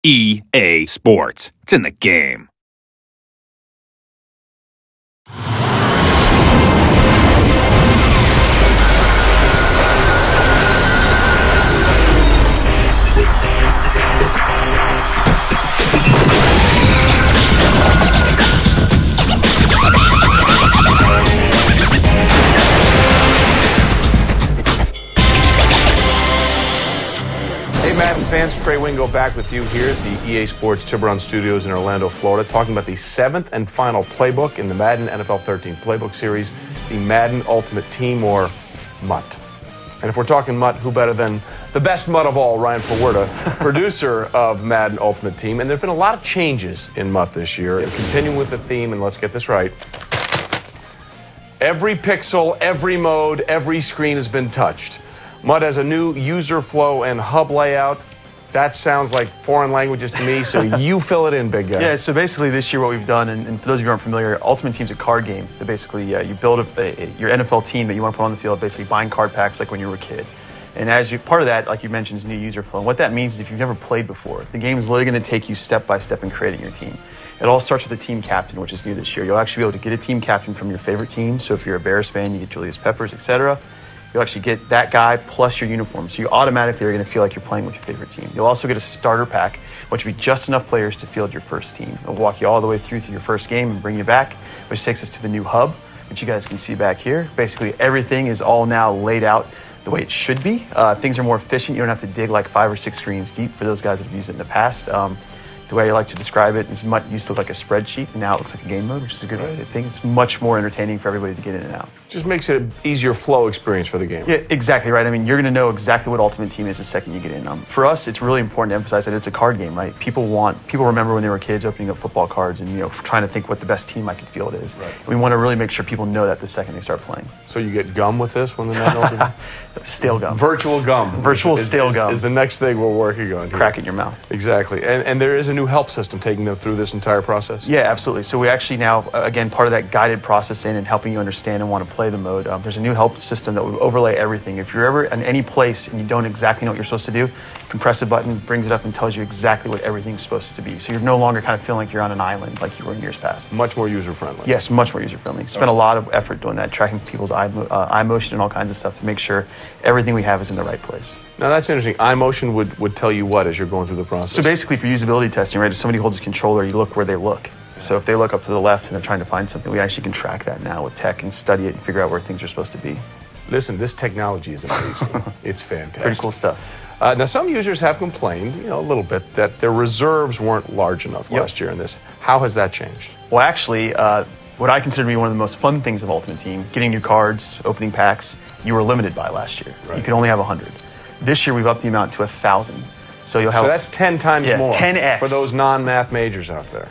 EA Sports. It's in the game. Madden fans, Trey Wingo back with you here at the EA Sports Tiburon Studios in Orlando, Florida, talking about the 7th and final playbook in the Madden NFL 13 Playbook Series, the Madden Ultimate Team, or MUT. And if we're talking MUT, who better than the best MUT of all, Ryan Fawerda, producer of Madden Ultimate Team. And there have been a lot of changes in MUT this year. Continuing with the theme, and let's get this right, every pixel, every mode, every screen has been touched. MUT has a new user flow and hub layout. That sounds like foreign languages to me, so you fill it in, big guy. Yeah, so basically this year what we've done, and for those of you who aren't familiar, Ultimate Team's a card game that basically you build your NFL team that you want to put on the field, basically buying card packs like when you were a kid. And as part of that, like you mentioned, is new user flow. And what that means is if you've never played before, the game is literally going to take you step by step in creating your team. It all starts with a team captain, which is new this year. You'll actually be able to get a team captain from your favorite team. So if you're a Bears fan, you get Julius Peppers, etc. You'll actually get that guy plus your uniform. So you automatically are going to feel like you're playing with your favorite team. You'll also get a starter pack, which will be just enough players to field your first team. It'll walk you all the way through your first game and bring you back, which takes us to the new hub, which you guys can see back here. Basically, everything is all now laid out the way it should be. Things are more efficient. You don't have to dig like 5 or 6 screens deep for those guys that have used it in the past. The way I like to describe it is MUT used to look like a spreadsheet, and now it looks like a game mode, which is a good way. I think it's much more entertaining for everybody to get in and out. Just makes it an easier flow experience for the game. Yeah, exactly right. I mean, you're going to know exactly what Ultimate Team is the second you get in. For us, it's really important to emphasize that it's a card game, right? People remember when they were kids opening up football cards and trying to think what the best team I could field is. Right. We want to really make sure people know that the second they start playing. So you get gum with this when they're not Ultimate? Stale gum. Virtual gum. Virtual stale gum. Is the next thing we're working on. Crack it in your mouth. Exactly. And there is a new help system taking them through this entire process? Yeah, absolutely. So we actually now, again, part of that guided process in and helping you understand and want to play the mode, there's a new help system that will overlay everything. If you're ever in any place and you don't exactly know what you're supposed to do, you can press a button, brings it up and tells you exactly what everything's supposed to be. So you're no longer kind of feeling like you're on an island like you were in years past. Much more user-friendly. Yes, much more user-friendly. Spent a lot of effort doing that, tracking people's eye motion and all kinds of stuff to make sure everything we have is in the right place. Now that's interesting. Eye motion would tell you what as you're going through the process? So basically for usability testing, right, if somebody holds a controller, you look where they look. So if they look up to the left and they're trying to find something, we actually can track that now with tech and study it and figure out where things are supposed to be. Listen, this technology is amazing. It's fantastic. Pretty cool stuff. Now some users have complained, a little bit, that their reserves weren't large enough last year in this. How has that changed? Well, actually, what I consider to be one of the most fun things of Ultimate Team, getting new cards, opening packs, you were limited by last year. Right. You could only have 100. This year we've upped the amount to 1,000. So you'll have. So that's 10 times more. 10x. For those non-math majors out there.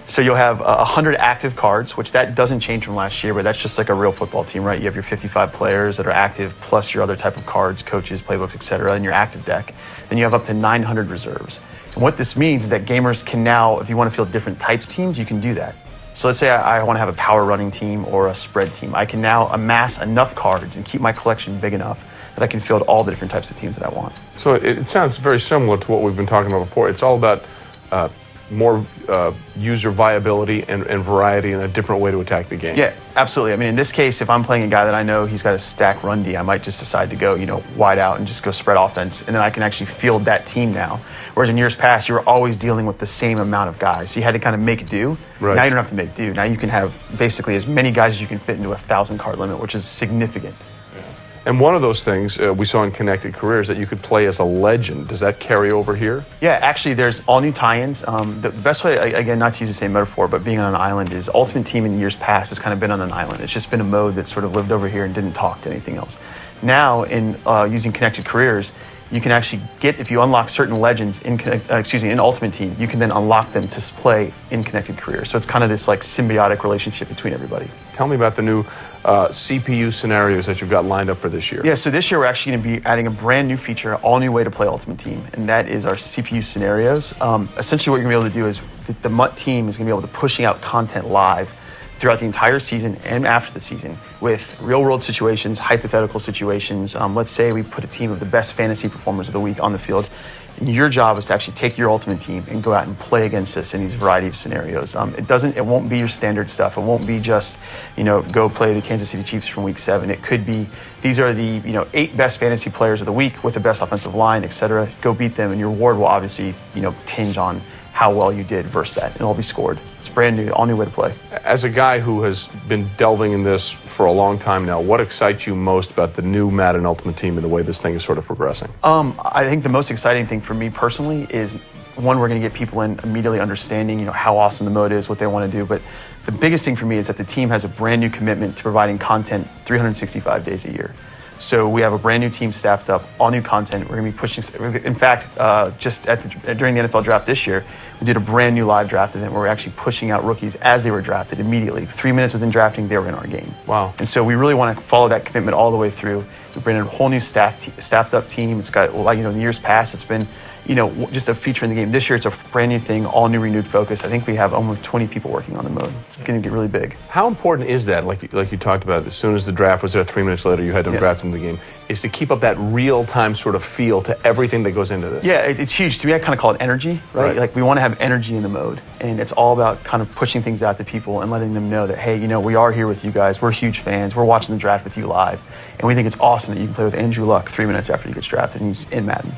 So you'll have 100 active cards, which that doesn't change from last year, but that's just like a real football team, right? You have your 55 players that are active, plus your other type of cards, coaches, playbooks, etc., in your active deck. Then you have up to 900 reserves. And what this means is that gamers can now, if you want to field different types of teams, you can do that. So let's say I want to have a power running team or a spread team. I can now amass enough cards and keep my collection big enough that I can field all the different types of teams that I want. So it sounds very similar to what we've been talking about before. It's all about more user viability and variety and a different way to attack the game. Yeah, absolutely. I mean, in this case, if I'm playing a guy that I know he's got a stack run D, I might just decide to go, wide out and just go spread offense, and then I can actually field that team now. Whereas in years past, you were always dealing with the same amount of guys, so you had to kind of make do. Right. Now you don't have to make do. Now you can have basically as many guys as you can fit into a 1,000 card limit, which is significant. And one of those things we saw in Connected Careers that you could play as a legend. Does that carry over here? Yeah, actually, there's all new tie-ins. The best way, again, not to use the same metaphor, but being on an island is Ultimate Team in years past has kind of been on an island. It's just been a mode that sort of lived over here and didn't talk to anything else. Now, in using Connected Careers, you can actually get, if you unlock certain legends in Ultimate Team, you can then unlock them to play in Connected Careers. So it's kind of this like symbiotic relationship between everybody. Tell me about the new CPU scenarios that you've got lined up for this year. Yeah, so this year we're actually going to be adding a brand new feature, all new way to play Ultimate Team, and that is our CPU scenarios. Essentially what you're going to be able to do is the MUT team is going to be able to pushing out content live throughout the entire season and after the season with real-world situations, hypothetical situations. Let's say we put a team of the best fantasy performers of the week on the field. And your job is to actually take your ultimate team and go out and play against this in these variety of scenarios. It won't be your standard stuff. It won't be just, go play the Kansas City Chiefs from week 7. It could be, these are the, 8 best fantasy players of the week with the best offensive line, et cetera. Go beat them, and your reward will obviously, tinge on how well you did versus that, and it'll be scored. It's brand new, all new way to play. As a guy who has been delving in this for a long time now, what excites you most about the new Madden Ultimate Team and the way this thing is sort of progressing? I think the most exciting thing for me personally is, one, we're going to get people in immediately understanding, how awesome the mode is, what they want to do. But the biggest thing for me is that the team has a brand new commitment to providing content 365 days a year. So we have a brand new team staffed up, all new content. We're going to be pushing. In fact, just during the NFL draft this year, we did a brand new live draft event where we're actually pushing out rookies as they were drafted immediately. 3 minutes within drafting, they were in our game. Wow. And so we really want to follow that commitment all the way through. We bring in a whole new staffed up team. It's got, in years past, it's been, just a feature in the game. This year, it's a brand new thing, all new, renewed focus. I think we have almost 20 people working on the mode. It's going to get really big. How important is that, like you talked about, as soon as the draft was there, 3 minutes later, you had them draft into the game, is to keep up that real-time sort of feel to everything that goes into this? Yeah, it's huge. To me, I kind of call it energy, right? Like, we want to have energy in the mode, and it's all about kind of pushing things out to people and letting them know that, hey, we are here with you guys. We're huge fans. We're watching the draft with you live, and we think it's awesome that you can play with Andrew Luck 3 minutes after he gets drafted and he's in Madden.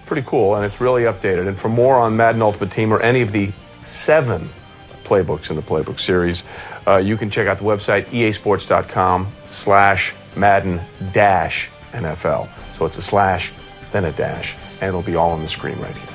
Pretty cool, and it's really updated. And for more on Madden Ultimate Team or any of the 7 playbooks in the playbook series, you can check out the website easports.com/Madden-NFL. So it's a slash, then a dash, and it'll be all on the screen right here.